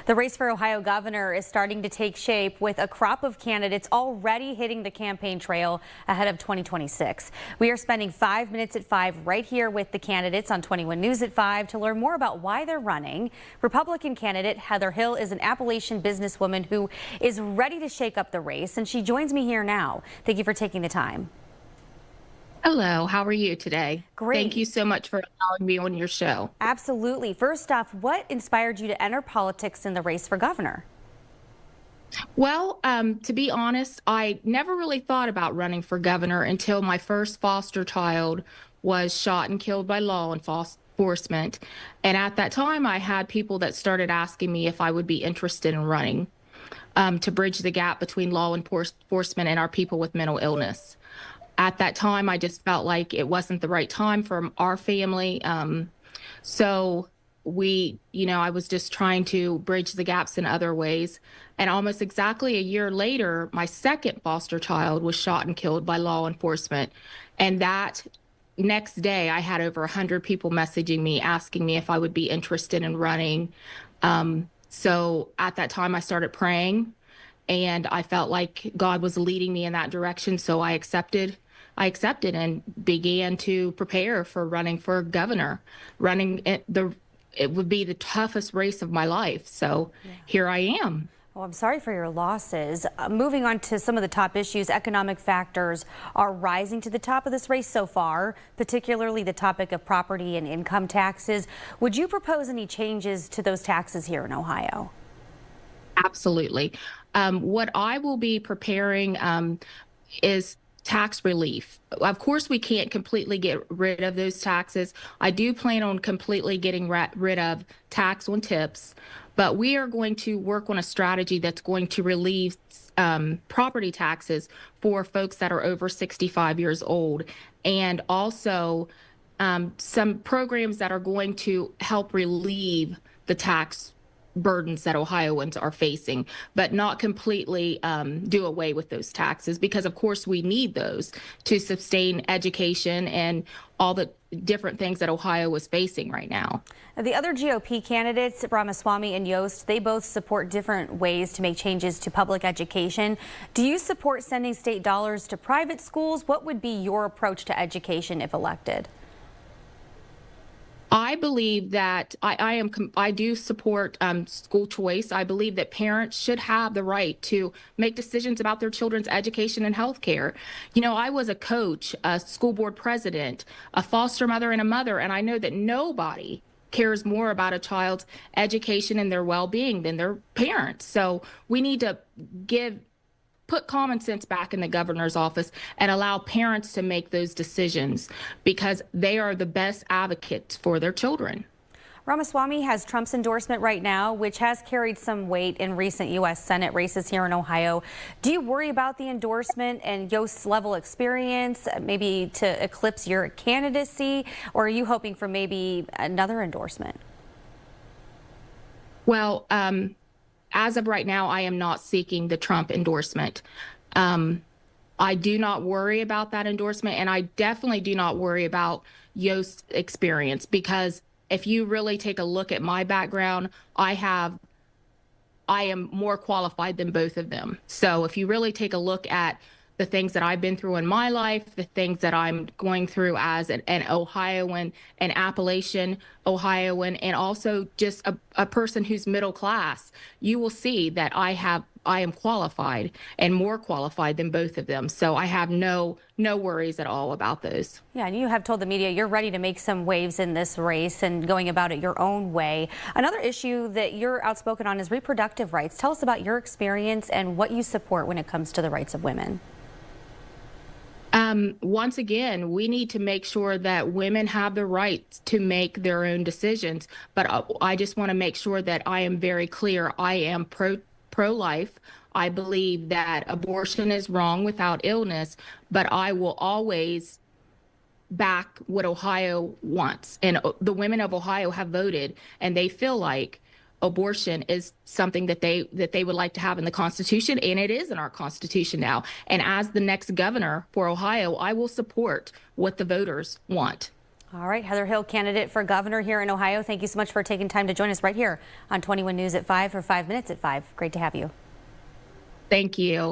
The race for Ohio governor is starting to take shape with a crop of candidates already hitting the campaign trail ahead of 2026. We are spending 5 minutes at 5 right here with the candidates on 21 News at 5 to learn more about why they're running. Republican candidate Heather Hill is an Appalachian businesswoman who is ready to shake up the race, and she joins me here now. Thank you for taking the time. Hello, how are you today? Great. Thank you so much for allowing me on your show. Absolutely. First off, what inspired you to enter politics in the race for governor? Well, to be honest, I never really thought about running for governor until my first foster child was shot and killed by law enforcement. And at that time, I had people that started asking me if I would be interested in running to bridge the gap between law enforcement and our people with mental illness. At that time, I just felt like it wasn't the right time for our family. So I was just trying to bridge the gaps in other ways. And almost exactly a year later, my second foster child was shot and killed by law enforcement. And that next day, I had over 100 people messaging me, asking me if I would be interested in running. So at that time, I started praying. And I felt like God was leading me in that direction. So I accepted and began to prepare for running for governor. It would be the toughest race of my life. So here I am. Well, I'm sorry for your losses. Moving on to some of the top issues, economic factors are rising to the top of this race so far, particularly the topic of property and income taxes. Would you propose any changes to those taxes here in Ohio? Absolutely. What I will be preparing is tax relief. Of course, we can't completely get rid of those taxes. I do plan on completely getting rid of tax on tips, but we are going to work on a strategy that's going to relieve property taxes for folks that are over 65 years old, and also some programs that are going to help relieve the tax burdens that Ohioans are facing, but not completely do away with those taxes, because of course we need those to sustain education and all the different things that Ohio is facing right now. The other GOP candidates, Ramaswamy and Yost, they both support different ways to make changes to public education. Do you support sending state dollars to private schools? What would be your approach to education if elected? I believe that I do support school choice. I believe that parents should have the right to make decisions about their children's education and health care. You know, I was a coach, a school board president, a foster mother, and a mother, and I know that nobody cares more about a child's education and their well-being than their parents. So we need to put common sense back in the governor's office and allow parents to make those decisions, because they are the best advocates for their children. Ramaswamy has Trump's endorsement right now, which has carried some weight in recent U.S. Senate races here in Ohio. Do you worry about the endorsement and Yost's level experience, maybe to eclipse your candidacy, or are you hoping for maybe another endorsement? Well, as of right now, I am not seeking the Trump endorsement. I do not worry about that endorsement, and I definitely do not worry about Yost's experience, because if you really take a look at my background, I am more qualified than both of them. So if you really take a look at the things that I've been through in my life, the things that I'm going through as an Ohioan, an Appalachian Ohioan, and also just a person who's middle class, you will see that I am qualified and more qualified than both of them. So I have no worries at all about those. Yeah, and you have told the media you're ready to make some waves in this race and going about it your own way. Another issue that you're outspoken on is reproductive rights. Tell us about your experience and what you support when it comes to the rights of women. Once again, we need to make sure that women have the right to make their own decisions. But I just want to make sure that I am very clear. I am pro-life. I believe that abortion is wrong without illness, but I will always back what Ohio wants. And the women of Ohio have voted, and they feel like abortion is something that they would like to have in the Constitution, and it is in our Constitution now. And as the next governor for Ohio, I will support what the voters want. All right, Heather Hill, candidate for governor here in Ohio. Thank you so much for taking time to join us right here on 21 News at 5 for 5 minutes at 5. Great to have you. Thank you.